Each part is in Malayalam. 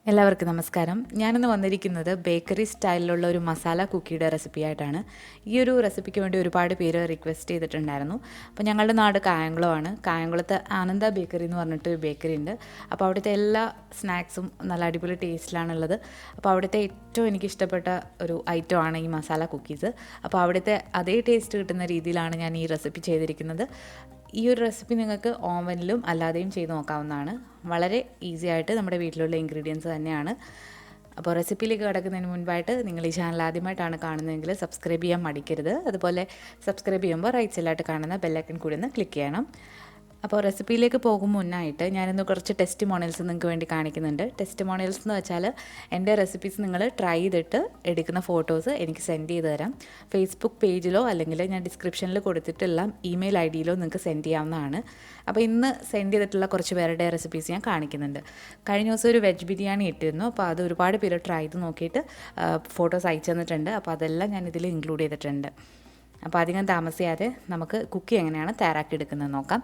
എല്ലാവർക്കും നമസ്കാരം. ഞാനിന്ന് വന്നിരിക്കുന്നത് ബേക്കറി സ്റ്റൈലിലുള്ള ഒരു മസാല കുക്കിയുടെ റെസിപ്പി ആയിട്ടാണ്. ഈ ഒരു റെസിപ്പിക്ക് വേണ്ടി ഒരുപാട് പേര് റിക്വസ്റ്റ് ചെയ്തിട്ടുണ്ടായിരുന്നു. അപ്പോൾ ഞങ്ങളുടെ നാട് കായംകുളമാണ്. കായംകുളത്ത് ആനന്ദ ബേക്കറി എന്ന് പറഞ്ഞിട്ട് ഒരു ബേക്കറി ഉണ്ട്. അപ്പോൾ അവിടുത്തെ എല്ലാ സ്നാക്സും നല്ല അടിപൊളി ടേസ്റ്റിലാണുള്ളത്. അപ്പോൾ അവിടുത്തെ ഏറ്റവും എനിക്കിഷ്ടപ്പെട്ട ഒരു ഐറ്റമാണ് ഈ മസാല കുക്കീസ്. അപ്പോൾ അവിടുത്തെ അതേ ടേസ്റ്റ് കിട്ടുന്ന രീതിയിലാണ് ഞാൻ ഈ റെസിപ്പി ചെയ്തിരിക്കുന്നത്. ഈ ഒരു റെസിപ്പി നിങ്ങൾക്ക് ഓവനിലും അല്ലാതെയും ചെയ്ത് നോക്കാവുന്നതാണ്. വളരെ ഈസി ആയിട്ട് നമ്മുടെ വീട്ടിലുള്ള ഇൻഗ്രീഡിയൻസ് തന്നെയാണ്. അപ്പോൾ റെസിപ്പിയിലേക്ക് കിടക്കുന്നതിന് മുൻപായിട്ട് നിങ്ങൾ ഈ ചാനൽ ആദ്യമായിട്ടാണ് കാണുന്നതെങ്കിൽ സബ്സ്ക്രൈബ് ചെയ്യാൻ മടിക്കരുത്. അതുപോലെ സബ്സ്ക്രൈബ് ചെയ്യുമ്പോൾ റൈറ്റ് സൈഡിലായിട്ട് കാണുന്ന ബെല്ലൈക്കൺ കൂടി ഒന്ന് ക്ലിക്ക് ചെയ്യണം. അപ്പോൾ റെസിപ്പിയിലേക്ക് പോകും മുന്നായിട്ട് ഞാനിന്ന് കുറച്ച് ടെസ്റ്റിമോണിയൽസ് നിങ്ങൾക്ക് വേണ്ടി കാണിക്കുന്നുണ്ട്. ടെസ്റ്റിമോണിയൽസ് എന്ന് വെച്ചാൽ എൻ്റെ റെസിപ്പീസ് നിങ്ങൾ ട്രൈ ചെയ്തിട്ട് എടുക്കുന്ന ഫോട്ടോസ് എനിക്ക് സെൻഡ് ചെയ്ത് തരാം. ഫേസ്ബുക്ക് പേജിലോ അല്ലെങ്കിൽ ഞാൻ ഡിസ്ക്രിപ്ഷനിൽ കൊടുത്തിട്ടുള്ള ഇമെയിൽ ഐ.ഡിയിലോ നിങ്ങൾക്ക് സെൻഡ് ചെയ്യാവുന്നതാണ്. അപ്പോൾ ഇന്ന് സെൻഡ് ചെയ്തിട്ടുള്ള കുറച്ച് പേരുടെ റെസിപ്പീസ് ഞാൻ കാണിക്കുന്നുണ്ട്. കഴിഞ്ഞ ദിവസം ഒരു വെജ് ബിരിയാണി ഇട്ടിരുന്നു. അപ്പോൾ അത് ഒരുപാട് പേര് ട്രൈ ചെയ്ത് നോക്കിയിട്ട് ഫോട്ടോസ് അയച്ചു തന്നിട്ടുണ്ട്. അപ്പോൾ അതെല്ലാം ഞാൻ ഇതിൽ ഇൻക്ലൂഡ് ചെയ്തിട്ടുണ്ട്. അപ്പോൾ അധികം താമസിയാതെ നമുക്ക് കുക്കി എങ്ങനെയാണ് തയ്യാറാക്കിയെടുക്കുന്നത് നോക്കാം.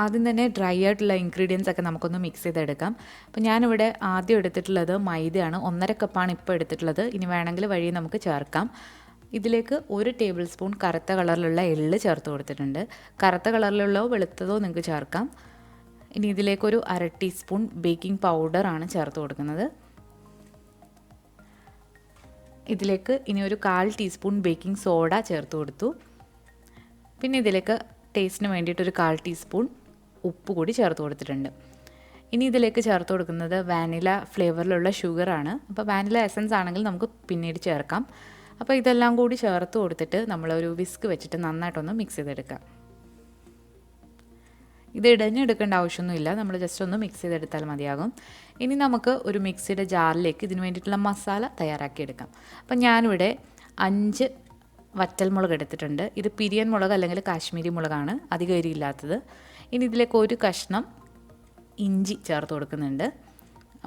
ആദ്യം തന്നെ ഡ്രൈ ആയിട്ടുള്ള ഇൻഗ്രീഡിയൻസ് ഒക്കെ നമുക്കൊന്ന് മിക്സ് ചെയ്തെടുക്കാം. അപ്പോൾ ഞാനിവിടെ ആദ്യം എടുത്തിട്ടുള്ളത് മൈദയാണ്. 1.5 കപ്പാണ് ഇപ്പോൾ എടുത്തിട്ടുള്ളത്. ഇനി വേണമെങ്കിൽ വഴി നമുക്ക് ചേർക്കാം. ഇതിലേക്ക് 1 ടേബിൾ സ്പൂൺ കറുത്ത കളറിലുള്ള എള്ള് ചേർത്ത് കൊടുത്തിട്ടുണ്ട്. കറുത്ത കളറിലുള്ളോ വെളുത്തതോ നിങ്ങൾക്ക് ചേർക്കാം. ഇനി ഇതിലേക്കൊരു 1/2 ടീസ്പൂൺ ബേക്കിംഗ് പൗഡറാണ് ചേർത്ത് കൊടുക്കുന്നത്. ഇതിലേക്ക് ഇനി ഒരു 1/4 ടീസ്പൂൺ ബേക്കിംഗ് സോഡ ചേർത്ത് കൊടുത്തു. പിന്നെ ഇതിലേക്ക് ടേസ്റ്റിന് വേണ്ടിയിട്ട് ഒരു 1/4 ടീസ്പൂൺ ഉപ്പ് കൂടി ചേർത്ത് കൊടുത്തിട്ടുണ്ട്. ഇനി ഇതിലേക്ക് ചേർത്ത് കൊടുക്കുന്നത് വാനില ഫ്ലേവറിലുള്ള ഷുഗറാണ്. അപ്പോൾ വാനില എസൻസ് ആണെങ്കിൽ നമുക്ക് പിന്നീട് ചേർക്കാം. അപ്പോൾ ഇതെല്ലാം കൂടി ചേർത്ത് കൊടുത്തിട്ട് നമ്മളൊരു വിസ്ക് വെച്ചിട്ട് നന്നായിട്ടൊന്ന് മിക്സ് ചെയ്തെടുക്കാം. ഇത് ഇടഞ്ഞെടുക്കേണ്ട ആവശ്യമൊന്നുമില്ല, നമ്മൾ ജസ്റ്റ് ഒന്ന് മിക്സ് ചെയ്തെടുത്താൽ മതിയാകും. ഇനി നമുക്ക് ഒരു മിക്സിയുടെ ജാറിലേക്ക് ഇതിന് വേണ്ടിയിട്ടുള്ള മസാല തയ്യാറാക്കിയെടുക്കാം. അപ്പം ഞാനിവിടെ 5 വറ്റൽമുളക് എടുത്തിട്ടുണ്ട്. ഇത് പിരിയൻ മുളക് അല്ലെങ്കിൽ കാശ്മീരി മുളകാണ്, അധികം എരിയില്ലാത്തത്. ഇനി ഇതിലേക്ക് ഒരു കഷ്ണം ഇഞ്ചി ചേർത്ത് കൊടുക്കുന്നുണ്ട്.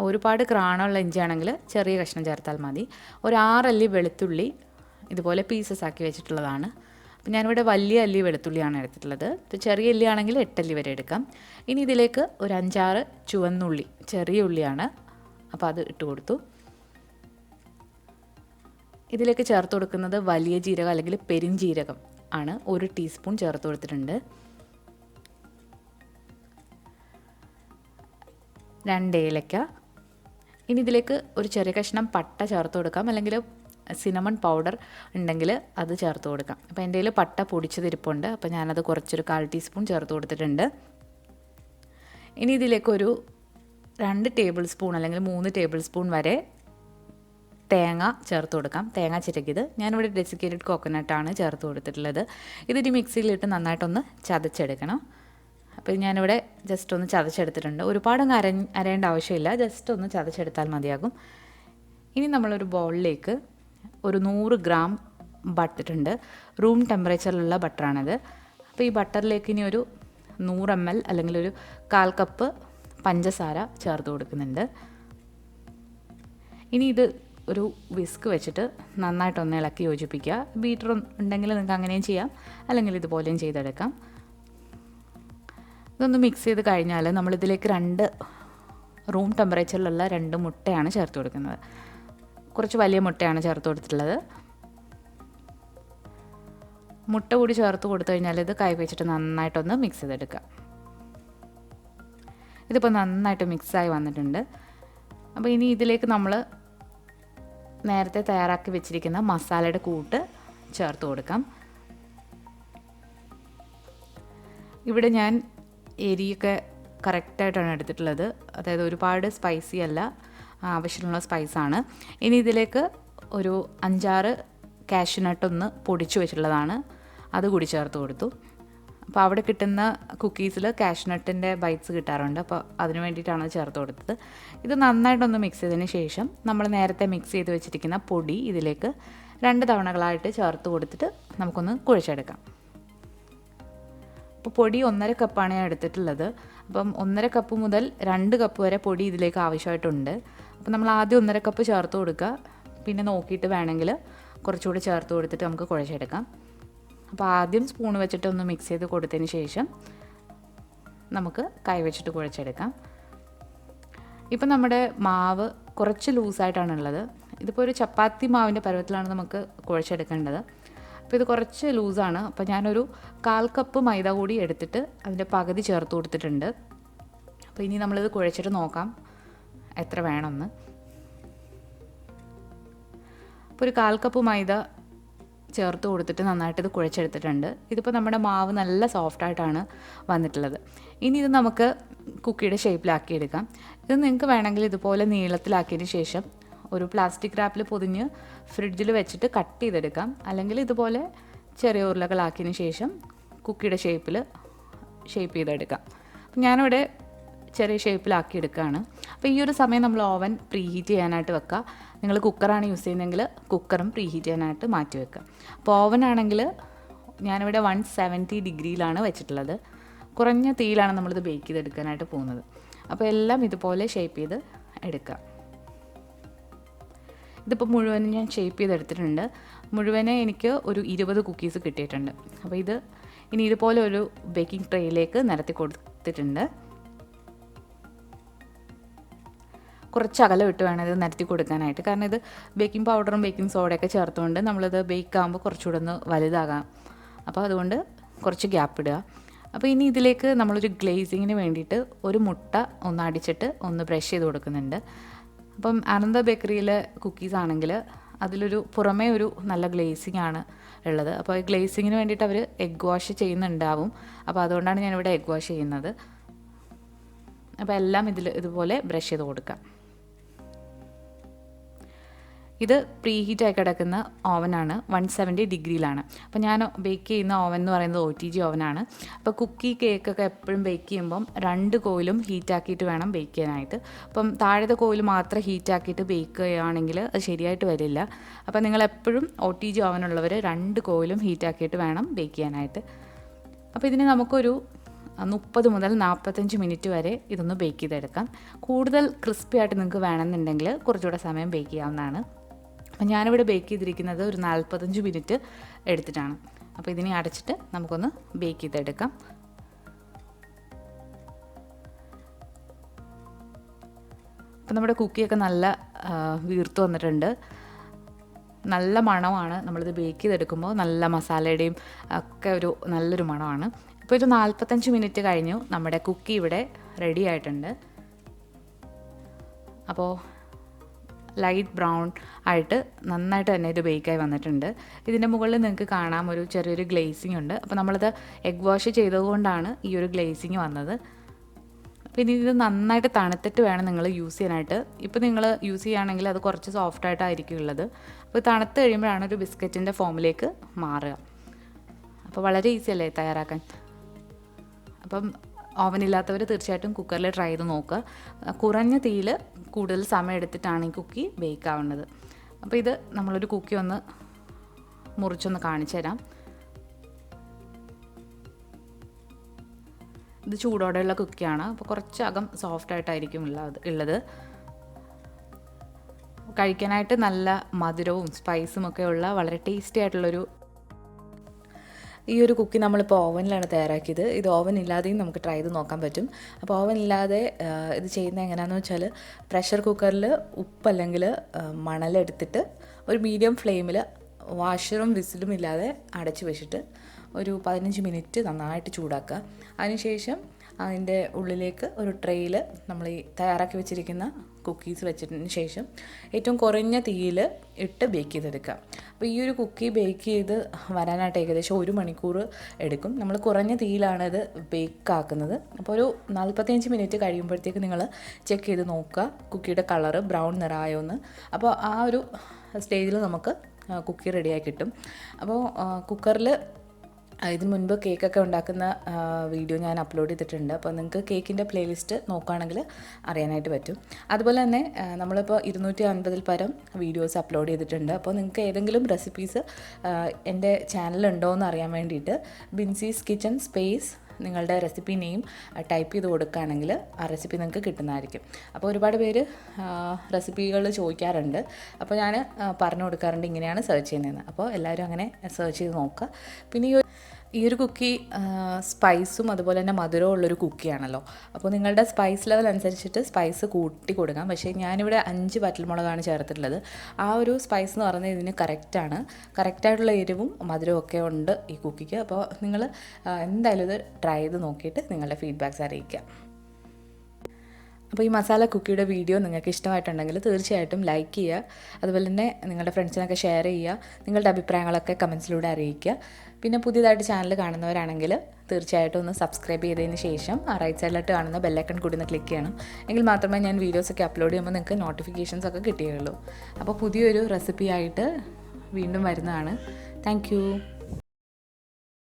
ഒരുപാട് ക്രാണമുള്ള ഇഞ്ചിയാണെങ്കിൽ ചെറിയ കഷ്ണം ചേർത്താൽ മതി. ഒരു 6 അല്ലി വെളുത്തുള്ളി ഇതുപോലെ പീസസ് ആക്കി വെച്ചിട്ടുള്ളതാണ്. അപ്പോൾ ഞാനിവിടെ വലിയ അല്ലി വെളുത്തുള്ളിയാണ് എടുത്തിട്ടുള്ളത്. ചെറിയ അല്ലി ആണെങ്കിൽ 8 അല്ലി വരെ എടുക്കാം. ഇനി ഇതിലേക്ക് ഒരു 5-6 ചുവന്നുള്ളി, ചെറിയ ഉള്ളിയാണ്, അപ്പോൾ അത് ഇട്ട് കൊടുത്തു. ഇതിലേക്ക് ചേർത്ത് കൊടുക്കുന്നത് വലിയ ജീരകം അല്ലെങ്കിൽ പെരിഞ്ജീരകം ആണ്. 1 ടീസ്പൂൺ ചേർത്ത് കൊടുത്തിട്ടുണ്ട്. 2 ഏലക്ക. ഇനി ഇതിലേക്ക് ഒരു ചെറിയ കഷ്ണം പട്ട ചേർത്ത് കൊടുക്കാം, അല്ലെങ്കിൽ സിനമൺ പൗഡർ ഉണ്ടെങ്കിൽ അത് ചേർത്ത് കൊടുക്കാം. അപ്പോൾ എൻ്റെ കയ്യിൽ പട്ട പൊടിച്ചതിരിപ്പുണ്ട്, അപ്പോൾ ഞാനത് കുറച്ചൊരു 1/4 ടീസ്പൂൺ ചേർത്ത് കൊടുത്തിട്ടുണ്ട്. ഇനി ഇതിലേക്കൊരു 2 ടേബിൾ സ്പൂൺ അല്ലെങ്കിൽ 3 ടേബിൾ സ്പൂൺ വരെ തേങ്ങ ചേർത്ത് കൊടുക്കാം. തേങ്ങ ചിരകിയത് ഞാനിവിടെ ഡെസിക്കേറ്റഡ് കോക്കനട്ടാണ് ചേർത്ത് കൊടുത്തിട്ടുള്ളത്. ഇതിന് മിക്സിയിലിട്ട് നന്നായിട്ടൊന്ന് ചതച്ചെടുക്കണം. അപ്പോൾ ഞാനിവിടെ ജസ്റ്റ് ഒന്ന് ചതച്ചെടുത്തിട്ടുണ്ട്. ഒരുപാടൊന്നും അരയേണ്ട ആവശ്യമില്ല, ജസ്റ്റ് ഒന്ന് ചതച്ചെടുത്താൽ മതിയാകും. ഇനി നമ്മളൊരു ബൗളിലേക്ക് ഒരു 100 ഗ്രാം ബട്ടർ ഉണ്ട്. റൂം ടെമ്പറേച്ചറിലുള്ള ബട്ടറാണിത്. അപ്പോൾ ഈ ബട്ടറിലേക്ക് ഇനി ഒരു 100 ml അല്ലെങ്കിൽ ഒരു 1/4 കപ്പ് പഞ്ചസാര ചേർത്ത് കൊടുക്കുന്നുണ്ട്. ഇനി ഇത് ഒരു വിസ്ക് വെച്ചിട്ട് നന്നായിട്ടൊന്ന് ഇളക്കി യോജിപ്പിക്കുക. ബീറ്റർ ഉണ്ടെങ്കിൽ നിങ്ങൾക്ക് അങ്ങനെയും ചെയ്യാം, അല്ലെങ്കിൽ ഇതുപോലെയും ചെയ്തെടുക്കാം. ഇതൊന്ന് മിക്സ് ചെയ്ത് കഴിഞ്ഞാൽ നമ്മളിതിലേക്ക് 2 റൂം ടെമ്പറേച്ചറിലുള്ള 2 മുട്ടയാണ് ചേർത്ത് കൊടുക്കുന്നത്. കുറച്ച് വലിയ മുട്ടയാണ് ചേർത്ത് കൊടുത്തിട്ടുള്ളത്. മുട്ട കൂടി ചേർത്ത് കൊടുത്തു കഴിഞ്ഞാൽ ഇത് കൈ വെച്ചിട്ട് നന്നായിട്ടൊന്ന് മിക്സ് ചെയ്തെടുക്കുക. ഇതിപ്പോൾ നന്നായിട്ട് മിക്സായി വന്നിട്ടുണ്ട്. അപ്പോൾ ഇനി ഇതിലേക്ക് നമ്മൾ നേരത്തെ തയ്യാറാക്കി വെച്ചിരിക്കുന്ന മസാലയുടെ കൂട്ട് ചേർത്ത് കൊടുക്കാം. ഇവിടെ ഞാൻ എരിയൊക്കെ കറക്റ്റായിട്ടാണ് എടുത്തിട്ടുള്ളത്, അതായത് ഒരുപാട് സ്പൈസി അല്ല, ആവശ്യമുള്ള സ്പൈസാണ്. ഇനി ഇതിലേക്ക് ഒരു 5-6 കാഷ്യൂനട്ടൊന്ന് പൊടിച്ചു വെച്ചിട്ടുള്ളതാണ്, അതുകൂടി ചേർത്ത് കൊടുത്തു. അപ്പോൾ അവിടെ കിട്ടുന്ന കുക്കീസിൽ കാഷ്യൂനട്ടിൻ്റെ ബൈറ്റ്സ് കിട്ടാറുണ്ട്, അപ്പോൾ അതിന് വേണ്ടിയിട്ടാണ് ചേർത്ത് കൊടുത്തത്. ഇത് നന്നായിട്ടൊന്ന് മിക്സ് ചെയ്തതിന് ശേഷം നമ്മൾ നേരത്തെ മിക്സ് ചെയ്ത് വെച്ചിരിക്കുന്ന പൊടി ഇതിലേക്ക് 2 തവണകളായിട്ട് ചേർത്ത് കൊടുത്തിട്ട് നമുക്കൊന്ന് കുഴച്ചെടുക്കാം. അപ്പോൾ പൊടി 1.5 കപ്പാണ് ഞാൻ എടുത്തിട്ടുള്ളത്. അപ്പം 1.5 കപ്പ് മുതൽ 2 കപ്പ് വരെ പൊടി ഇതിലേക്ക് ആവശ്യമായിട്ടുണ്ട്. അപ്പോൾ നമ്മൾ ആദ്യം 1.5 കപ്പ് ചേർത്ത് കൊടുക്കുക, പിന്നെ നോക്കിയിട്ട് വേണമെങ്കിൽ കുറച്ചുകൂടി ചേർത്ത് കൊടുത്തിട്ട് നമുക്ക് കുഴച്ചെടുക്കാം. അപ്പോൾ ആദ്യം സ്പൂൺ വെച്ചിട്ട് ഒന്ന് മിക്സ് ചെയ്ത് കൊടുത്തതിന് ശേഷം നമുക്ക് കൈ വെച്ചിട്ട് കുഴച്ചെടുക്കാം. ഇപ്പം നമ്മുടെ മാവ് കുറച്ച് ലൂസായിട്ടാണുള്ളത്. ഇതിപ്പോൾ ഒരു ചപ്പാത്തി മാവിൻ്റെ പരുവത്തിലാണ് നമുക്ക് കുഴച്ചെടുക്കേണ്ടത്. അപ്പോൾ ഇത് കുറച്ച് ലൂസാണ്. അപ്പോൾ ഞാനൊരു 1/4 കപ്പ് മൈദ കൂടി എടുത്തിട്ട് അതിൻ്റെ പകുതി ചേർത്ത് കൊടുത്തിട്ടുണ്ട്. അപ്പോൾ ഇനി നമ്മളിത് കുഴച്ചിട്ട് നോക്കാം എത്ര വേണമെന്ന്. അപ്പോൾ ഒരു 1/4 കപ്പ് മൈദ ചേർത്ത് കൊടുത്തിട്ട് നന്നായിട്ട് ഇത് കുഴച്ചെടുത്തിട്ടുണ്ട്. ഇതിപ്പോൾ നമ്മുടെ മാവ് നല്ല സോഫ്റ്റായിട്ടാണ് വന്നിട്ടുള്ളത്. ഇനി ഇത് നമുക്ക് കുക്കിയുടെ ഷേപ്പിലാക്കിയെടുക്കാം. ഇത് നിങ്ങൾക്ക് വേണമെങ്കിൽ ഇതുപോലെ നീളത്തിലാക്കിയതിന് ശേഷം ഒരു പ്ലാസ്റ്റിക് റാപ്പിൽ പൊതിഞ്ഞ് ഫ്രിഡ്ജിൽ വെച്ചിട്ട് കട്ട് ചെയ്തെടുക്കാം. അല്ലെങ്കിൽ ഇതുപോലെ ചെറിയ ഉരുളകളാക്കിയതിന് ശേഷം കുക്കിയുടെ ഷേപ്പ് ചെയ്തെടുക്കാം. അപ്പം ഞാനിവിടെ ചെറിയ ഷേപ്പിലാക്കി എടുക്കുകയാണ്. അപ്പോൾ ഈ ഒരു സമയം നമ്മൾ ഓവൻ പ്രീഹീറ്റ് ചെയ്യാനായിട്ട് വെക്കുക. നിങ്ങൾ കുക്കറാണ് യൂസ് ചെയ്യുന്നതെങ്കിൽ കുക്കറും പ്രീഹീറ്റ് ചെയ്യാനായിട്ട് മാറ്റി വെക്കുക. അപ്പോൾ ഓവനാണെങ്കിൽ ഞാനിവിടെ 170 ഡിഗ്രിയിലാണ് വെച്ചിട്ടുള്ളത്. കുറഞ്ഞ തീയിലാണ് നമ്മളിത് ബേക്ക് ചെയ്തെടുക്കാനായിട്ട് പോകുന്നത്. അപ്പോൾ എല്ലാം ഇതുപോലെ ഷേപ്പ് ചെയ്ത് എടുക്കുക. ഇതിപ്പോൾ മുഴുവനും ഞാൻ ഷേപ്പ് ചെയ്തെടുത്തിട്ടുണ്ട്. മുഴുവനെ എനിക്ക് ഒരു 20 കുക്കീസ് കിട്ടിയിട്ടുണ്ട്. അപ്പോൾ ഇത് ഇനി ഇതുപോലെ ഒരു ബേക്കിംഗ് ട്രേയിലേക്ക് നിരത്തി കൊടുത്തിട്ടുണ്ട്. കുറച്ച് അകലം ഇട്ട് വേണം ഇത് നിരത്തി കൊടുക്കാനായിട്ട്. കാരണം ഇത് ബേക്കിംഗ് പൗഡറും ബേക്കിംഗ് സോഡയൊക്കെ ചേർത്തുകൊണ്ട് നമ്മളിത് ബേക്ക് ആകുമ്പോൾ കുറച്ചുകൂടെ ഒന്ന് വലുതാകാം. അപ്പോൾ അതുകൊണ്ട് കുറച്ച് ഗ്യാപ്പ് ഇടുക. അപ്പോൾ ഇനി ഇതിലേക്ക് നമ്മളൊരു ഗ്ലേസിങ്ങിന് വേണ്ടിയിട്ട് ഒരു മുട്ട ഒന്ന് അടിച്ചിട്ട് ഒന്ന് ബ്രഷ് ചെയ്ത് കൊടുക്കുന്നുണ്ട്. അപ്പം ആനന്ദ ബേക്കറിയിലെ കുക്കീസ് ആണെങ്കിൽ അതിലൊരു പുറമേ ഒരു നല്ല ഗ്ലേസിങ് ആണ് ഉള്ളത്. അപ്പോൾ ഈ ഗ്ലേസിങ്ങിന് വേണ്ടിയിട്ട് അവർ എഗ് വാഷ് ചെയ്യുന്നുണ്ടാവും. അപ്പോൾ അതുകൊണ്ടാണ് ഞാനിവിടെ എഗ് വാഷ് ചെയ്യുന്നത്. അപ്പോൾ എല്ലാം ഇതുപോലെ ബ്രഷ് ചെയ്ത് കൊടുക്കാം. ഇത് പ്രീ ഹീറ്റായി കിടക്കുന്ന ഓവനാണ്. 170 ഡിഗ്രിയിലാണ്. അപ്പോൾ ഞാൻ ബേക്ക് ചെയ്യുന്ന ഓവൻ എന്ന് പറയുന്നത് OTG ഓവനാണ്. അപ്പോൾ കുക്കി കേക്കൊക്കെ എപ്പോഴും ബേക്ക് ചെയ്യുമ്പം 2 കോയിലും ഹീറ്റാക്കിയിട്ട് വേണം ബേക്ക് ചെയ്യാനായിട്ട്. അപ്പം താഴത്തെ കോയിൽ മാത്രം ഹീറ്റാക്കിയിട്ട് ബേക്ക് ചെയ്യുകയാണെങ്കിൽ അത് ശരിയായിട്ട് വരില്ല. അപ്പോൾ നിങ്ങളെപ്പോഴും OTG ഓവനുള്ളവർ 2 കോയിലും ഹീറ്റാക്കിയിട്ട് വേണം ബേക്ക് ചെയ്യാനായിട്ട്. അപ്പോൾ ഇതിന് നമുക്കൊരു 30 മുതൽ 45 മിനിറ്റ് വരെ ഇതൊന്ന് ബേക്ക് ചെയ്തെടുക്കാം. കൂടുതൽ ക്രിസ്പി ആയിട്ട് നിങ്ങൾക്ക് വേണമെന്നുണ്ടെങ്കിൽ കുറച്ചുകൂടെ സമയം ബേക്ക് ചെയ്യാവുന്നതാണ്. അപ്പം ഞാനിവിടെ ബേക്ക് ചെയ്തിരിക്കുന്നത് ഒരു 45 മിനിറ്റ് എടുത്തിട്ടാണ്. അപ്പോൾ ഇതിനെ അടച്ചിട്ട് നമുക്കൊന്ന് ബേക്ക് ചെയ്തെടുക്കാം. അപ്പം നമ്മുടെ കുക്കിയൊക്കെ നല്ല വീർത്ത് വന്നിട്ടുണ്ട്. നല്ല മണമാണ്. നമ്മളിത് ബേക്ക് ചെയ്തെടുക്കുമ്പോൾ നല്ല മസാലയുടെയും ഒക്കെ ഒരു നല്ലൊരു മണമാണ്. ഇപ്പോൾ ഒരു 45 മിനിറ്റ് കഴിഞ്ഞു. നമ്മുടെ കുക്കി ഇവിടെ റെഡി ആയിട്ടുണ്ട്. അപ്പോൾ ലൈറ്റ് ബ്രൗൺ ആയിട്ട് നന്നായിട്ട് തന്നെ ഇത് ബേക്കായി വന്നിട്ടുണ്ട്. ഇതിൻ്റെ മുകളിൽ നിങ്ങൾക്ക് കാണാം ഒരു ചെറിയൊരു ഗ്ലേസിങ് ഉണ്ട്. അപ്പോൾ നമ്മളിത് എഗ് വാഷ് ചെയ്തതുകൊണ്ടാണ് ഈ ഒരു ഗ്ലേസിങ് വന്നത്. പിന്നെ ഇത് നന്നായിട്ട് തണുത്തിട്ട് വേണം നിങ്ങൾ യൂസ് ചെയ്യാനായിട്ട്. ഇപ്പോൾ നിങ്ങൾ യൂസ് ചെയ്യുകയാണെങ്കിൽ അത് കുറച്ച് സോഫ്റ്റായിട്ടായിരിക്കും ഉള്ളത്. അപ്പോൾ തണുത്ത് കഴിയുമ്പോഴാണ് ഒരു ബിസ്ക്കറ്റിൻ്റെ ഫോമിലേക്ക് മാറുക. അപ്പോൾ വളരെ ഈസി അല്ലേ തയ്യാറാക്കാൻ. അപ്പം ഓവനില്ലാത്തവർ തീർച്ചയായിട്ടും കുക്കറിൽ ട്രൈ ചെയ്ത് നോക്കുക. കുറഞ്ഞ തീയിൽ കൂടുതൽ സമയം എടുത്തിട്ടാണ് ഈ കുക്കി ബേക്ക് ആവേണ്ടത്. അപ്പോൾ ഇത് നമ്മളൊരു കുക്കി ഒന്ന് മുറിച്ചൊന്ന് കാണിച്ചു തരാം. ഇത് ചൂടോടെയുള്ള കുക്കിയാണ്. അപ്പോൾ കുറച്ചകം സോഫ്റ്റായിട്ടായിരിക്കും ഉള്ളത്. കഴിക്കാനായിട്ട് നല്ല മധുരവും സ്പൈസും ഒക്കെ ഉള്ള വളരെ ടേസ്റ്റി ആയിട്ടുള്ളൊരു ഈ ഒരു കുക്കി നമ്മളിപ്പോൾ ഓവനിലാണ് തയ്യാറാക്കിയത്. ഇത് ഓവൻ ഇല്ലാതെയും നമുക്ക് ട്രൈ ചെയ്ത് നോക്കാൻ പറ്റും. അപ്പോൾ ഓവൻ ഇല്ലാതെ ഇത് ചെയ്യുന്നത് എങ്ങനെയാണെന്ന് വെച്ചാൽ പ്രഷർ കുക്കറിൽ ഉപ്പ് അല്ലെങ്കിൽ മണലെടുത്തിട്ട് ഒരു മീഡിയം ഫ്ലെയിമിൽ വാഷറും വിസിലും ഇല്ലാതെ അടച്ച് വെച്ചിട്ട് ഒരു 15 മിനിറ്റ് നന്നായിട്ട് ചൂടാക്കുക. അതിനുശേഷം അതിൻ്റെ ഉള്ളിലേക്ക് ഒരു ട്രേയിൽ നമ്മൾ ഈ തയ്യാറാക്കി വെച്ചിരിക്കുന്ന കുക്കീസ് വെച്ചതിന് ശേഷം ഏറ്റവും കുറഞ്ഞ തീയിൽ ഇട്ട് ബേക്ക് ചെയ്തെടുക്കുക. അപ്പോൾ ഈ ഒരു കുക്കി ബേക്ക് ചെയ്ത് വരാനായിട്ട് ഏകദേശം 1 മണിക്കൂർ എടുക്കും. നമ്മൾ കുറഞ്ഞ തീയിലാണ് ഇത് ബേക്ക് ആക്കുന്നത്. അപ്പോൾ ഒരു 45 മിനിറ്റ് കഴിയുമ്പോഴത്തേക്ക് നിങ്ങൾ ചെക്ക് ചെയ്ത് നോക്കുക കുക്കിയുടെ കളറ് ബ്രൗൺ നിറമായോന്ന്. അപ്പോൾ ആ ഒരു സ്റ്റേജിൽ നമുക്ക് കുക്കി റെഡിയായി കിട്ടും. അപ്പോൾ കുക്കറിൽ ഇതിന് മുൻപ് കേക്കൊക്കെ ഉണ്ടാക്കുന്ന വീഡിയോ ഞാൻ അപ്ലോഡ് ചെയ്തിട്ടുണ്ട്. അപ്പോൾ നിങ്ങൾക്ക് കേക്കിൻ്റെ പ്ലേലിസ്റ്റ് നോക്കുകയാണെങ്കിൽ അറിയാനായിട്ട് പറ്റും. അതുപോലെ തന്നെ നമ്മളിപ്പോൾ 250 പരം വീഡിയോസ് അപ്ലോഡ് ചെയ്തിട്ടുണ്ട്. അപ്പോൾ നിങ്ങൾക്ക് ഏതെങ്കിലും റെസിപ്പീസ് എൻ്റെ ചാനലുണ്ടോ എന്ന് അറിയാൻ വേണ്ടിയിട്ട് ബിൻസീസ് കിച്ചൺ സ്പേസ് നിങ്ങളുടെ റെസിപ്പി നെയിം ടൈപ്പ് ചെയ്ത് കൊടുക്കുകയാണെങ്കിൽ ആ റെസിപ്പി നിങ്ങൾക്ക് കിട്ടുന്നതായിരിക്കും. അപ്പോൾ ഒരുപാട് പേര് റെസിപ്പികൾ ചോദിക്കാറുണ്ട്. അപ്പോൾ ഞാൻ പറഞ്ഞു കൊടുക്കാറുണ്ട് ഇങ്ങനെയാണ് സെർച്ച് ചെയ്യുന്നതെന്ന്. അപ്പോൾ എല്ലാവരും അങ്ങനെ സെർച്ച് ചെയ്ത് നോക്കുക. പിന്നെ ഈ ഒരു കുക്കി സ്പൈസും അതുപോലെ തന്നെ മധുരവും ഉള്ളൊരു കുക്കിയാണല്ലോ. അപ്പോൾ നിങ്ങളുടെ സ്പൈസ് ലെവൽ അനുസരിച്ചിട്ട് സ്പൈസ് കൂട്ടി കൊടുക്കാം. പക്ഷേ ഞാനിവിടെ 5 വറ്റൽമുളകാണ് ചേർത്തിട്ടുള്ളത്. ആ ഒരു സ്പൈസ് എന്ന് പറയുന്നത് ഇതിന് കറക്റ്റായിട്ടുള്ള എരിവും മധുരവും ഒക്കെ ഉണ്ട് ഈ കുക്കിക്ക്. അപ്പോൾ നിങ്ങൾ എന്തായാലും ഇത് ട്രൈ ചെയ്ത് നോക്കിയിട്ട് നിങ്ങളുടെ ഫീഡ്ബാക്ക്സ് അറിയിക്കുക. അപ്പോൾ ഈ മസാല കുക്കിയുടെ വീഡിയോ നിങ്ങൾക്ക് ഇഷ്ടമായിട്ടുണ്ടെങ്കിൽ തീർച്ചയായിട്ടും ലൈക്ക് ചെയ്യുക. അതുപോലെ തന്നെ നിങ്ങളുടെ ഫ്രണ്ട്സിനൊക്കെ ഷെയർ ചെയ്യുക. നിങ്ങളുടെ അഭിപ്രായങ്ങളൊക്കെ കമൻസിലൂടെ അറിയിക്കുക. പിന്നെ പുതിയതായിട്ട് ചാനൽ കാണുന്നവരാണെങ്കിൽ തീർച്ചയായിട്ടും ഒന്ന് സബ്സ്ക്രൈബ് ചെയ്തതിന് ശേഷം ആ റൈറ്റ് സൈഡിലോട്ട് കാണുന്ന ബെല്ലൈക്കൺ കൂടി ഒന്ന് ക്ലിക്ക് ചെയ്യണം. എങ്കിൽ മാത്രമേ ഞാൻ വീഡിയോസൊക്കെ അപ്ലോഡ് ചെയ്യുമ്പോൾ നിങ്ങൾക്ക് നോട്ടിഫിക്കേഷൻസ് ഒക്കെ കിട്ടുകയുള്ളൂ. അപ്പോൾ പുതിയൊരു റെസിപ്പി ആയിട്ട് വീണ്ടും വരുന്നതാണ്. താങ്ക്